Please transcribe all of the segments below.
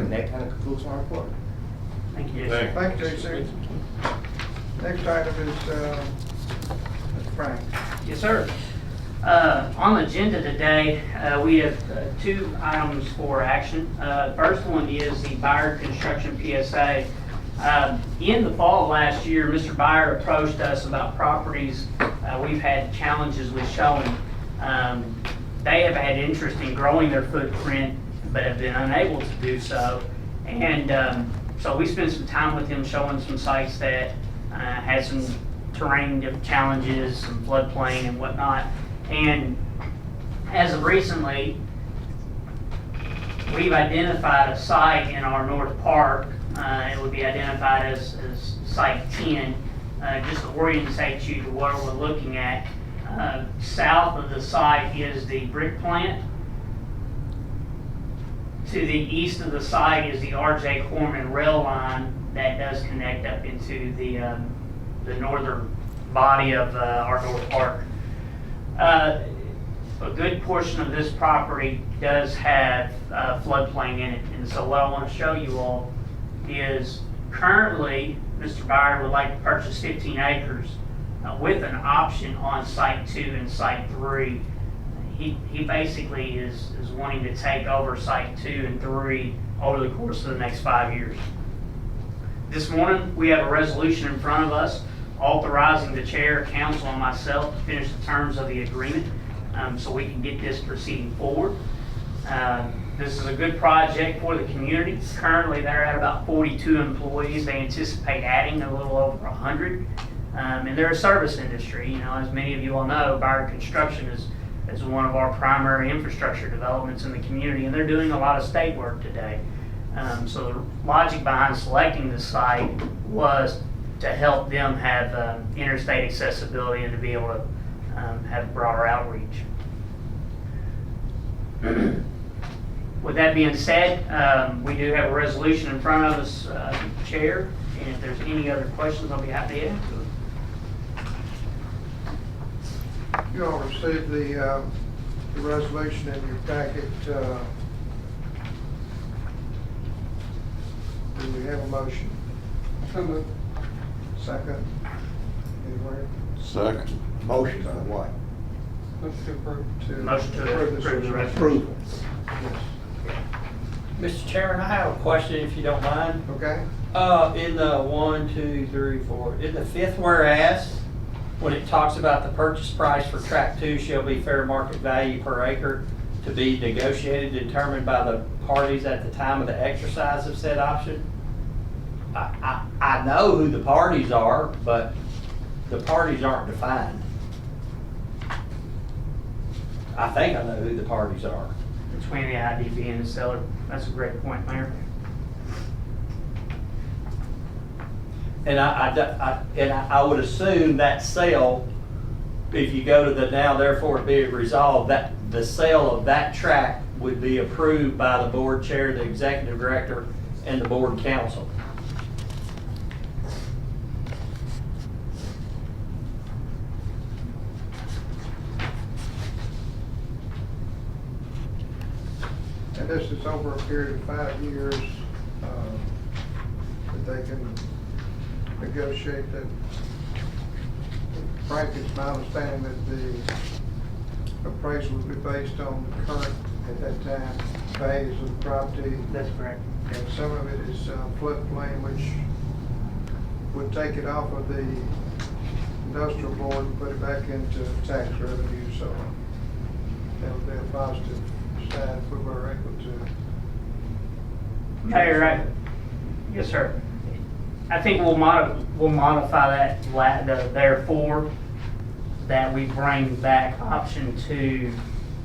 And that kind of concludes my report. Thank you. Thank you, J.C. Next item is Mr. Frank. Yes, sir. On the agenda today, we have two items for action. First one is the Byard construction PSA. In the fall of last year, Mr. Byard approached us about properties we've had challenges with showing. They have had interest in growing their footprint, but have been unable to do so. And so we spent some time with him showing some sites that had some terrain challenges, some floodplain and whatnot. And as of recently, we've identified a site in our North Park. It would be identified as Site 10, just to orientate you to what we're looking at. South of the site is the brick plant. To the east of the site is the R.J. Corman rail line that does connect up into the northern body of our North Park. A good portion of this property does have floodplain in it, and so what I want to show you all is currently Mr. Byard would like to purchase 15 acres with an option on Site 2 and Site 3. He basically is wanting to take over Site 2 and 3 over the course of the next 5 years. This morning, we have a resolution in front of us authorizing the chair, council, and myself to finish the terms of the agreement so we can get this proceeding forward. This is a good project for the community. Currently, they're at about 42 employees. They anticipate adding a little over 100. And they're a service industry. You know, as many of you all know, Byard Construction is one of our primary infrastructure developments in the community, and they're doing a lot of state work today. So the logic behind selecting this site was to help them have interstate accessibility and to be able to have broader outreach. With that being said, we do have a resolution in front of us, Chair, and if there's any other questions, I'll be happy to answer them. You all received the resolution in your packet. Do we have a motion? Second? Anywhere? Second. Motion on what? Motion to approve this approve the resolution. Approval. Yes. Mr. Chairman, I have a question if you don't mind. Okay. In the 1, 2, 3, 4, in the fifth whereas, when it talks about the purchase price for tract 2 shall be fair market value per acre to be negotiated, determined by the parties at the time of the exercise of said option. I know who the parties are, but the parties aren't defined. I think I know who the parties are. Between the IDB and the seller. That's a great point, Mayor. And I would assume that sale, if you go to the now therefore be it resolved, that the sale of that tract would be approved by the board chair, the executive director, and the board council. And this is over a period of 5 years that they can negotiate that. Frank, it's my understanding that the appraisal would be based on the current, at that time, values of the property. That's correct. And some of it is floodplain, which would take it off of the industrial board and put it back into tax revenue, so that would be a positive side if we were able to. Mayor, right? Yes, sir. I think we'll modify that, therefore, that we bring back option 2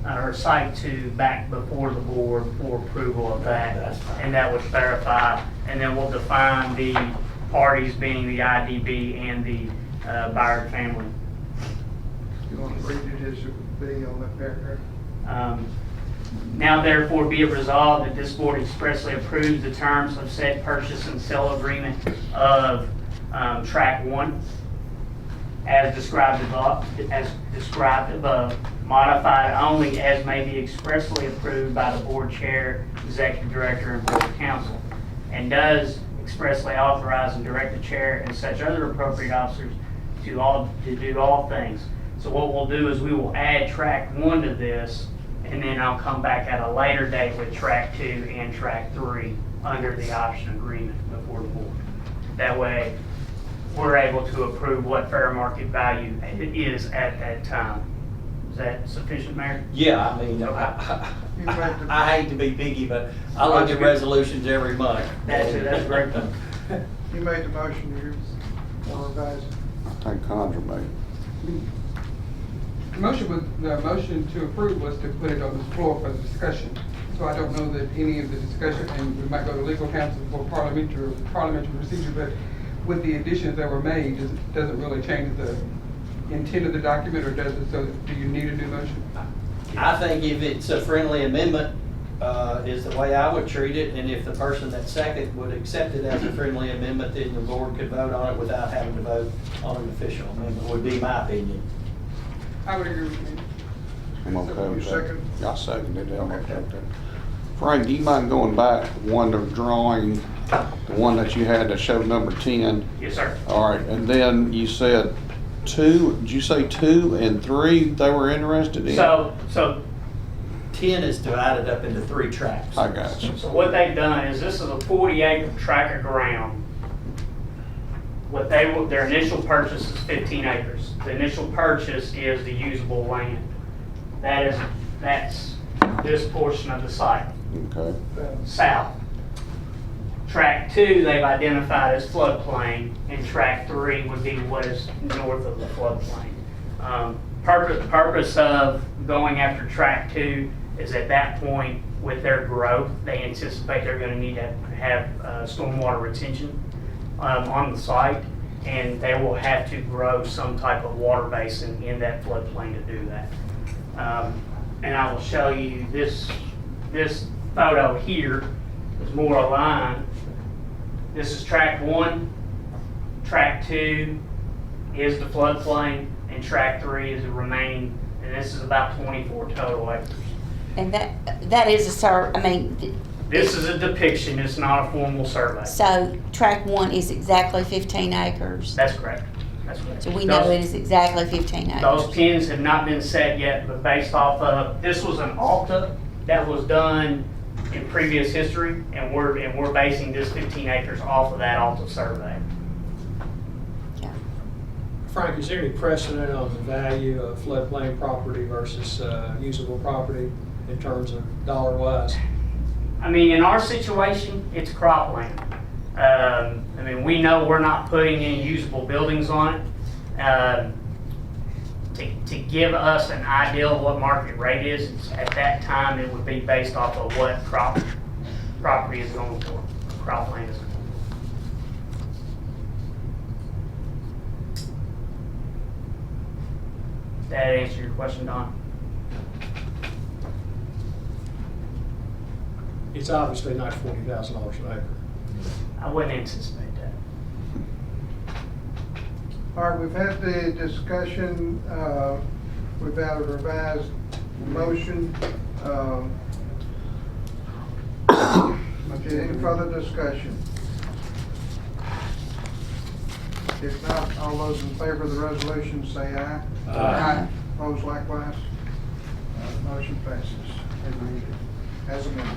or Site 2 back before the board for approval of that. And that would clarify, and then we'll define the parties being the IDB and the Byard family. You want to read it as it would be on that paragraph? Now therefore be it resolved that this board expressly approves the terms of said purchase and sale agreement of tract 1 as described above, modified only as may be expressly approved by the board chair executive director, and board council, and does expressly authorize and direct the chair and such other appropriate officers to do all things. So what we'll do is we will add track 1 to this, and then I'll come back at a later date with track 2 and track 3 under the option agreement before the board. That way, we're able to approve what fair market value it is at that time. Is that sufficient, Mayor? Yeah, I mean, I hate to be picky, but I look at resolutions every month. That's great. You made the motion, you want to revise it? I think Conjure made. The motion to approve was to put it on the floor for discussion. So I don't know that any of the discussion, and we might go to legal counsel for parliamentary procedure, but with the additions that were made, does it really change the intent of the document, or does it? So do you need a new motion? I think if it's a friendly amendment, is the way I would treat it, and if the person that second would accept it as a friendly amendment, then the board could vote on it without having to vote on an official amendment, would be my opinion. I would agree with you. I'm okay with You that. second? I seconded it. I'm okay with that. Frank, do you mind going back one of the drawing, the one that you had that showed number 10? Yes, sir. All right, and then you said 2, did you say 2 and 3 they were interested in? So 10 is divided up into 3 tracts. I got you. So what they've done is this is a 40-acre tract of ground. Their initial purchase is 15 acres. The initial purchase is the usable land. That's this portion of the site, Okay, south. Tract 2 they've identified as floodplain, and tract 3 would be what is north of the floodplain. Purpose of going after tract 2 is at that point, with their growth, they anticipate they're going to need to have stormwater retention on the site, and they will have to grow some type of water basin in that floodplain to do that. And I will show you this photo here is more aligned. This is tract 1, tract 2 is the floodplain, and tract 3 is the remaining, and this is about 24 total acres. And that is I mean. This is a depiction, it's not a formal survey. So track 1 is exactly 15 acres. That's correct. That's correct. So we know it is exactly 15 acres. Those pins have not been set yet, but based off of, this was an ALTA that was done in previous history, and we're basing this 15 acres off of that ALTA survey. Yeah. Frank, is there any precedent on the value of floodplain property versus usable property in terms of dollar-wise? I mean, in our situation, it's cropland. I mean, we know we're not putting any usable buildings on it. To give us an idea of what market rate is, at that time, it would be based off of what property is going for, cropland is going for. That answer your question, Don? It's obviously not $40,000 an acre. I wouldn't anticipate that. All right, we've had the discussion, we've had a revised motion. Okay, any further discussion? If not, all those in favor of the resolution say aye. Opposed likewise. Motion passes as amended.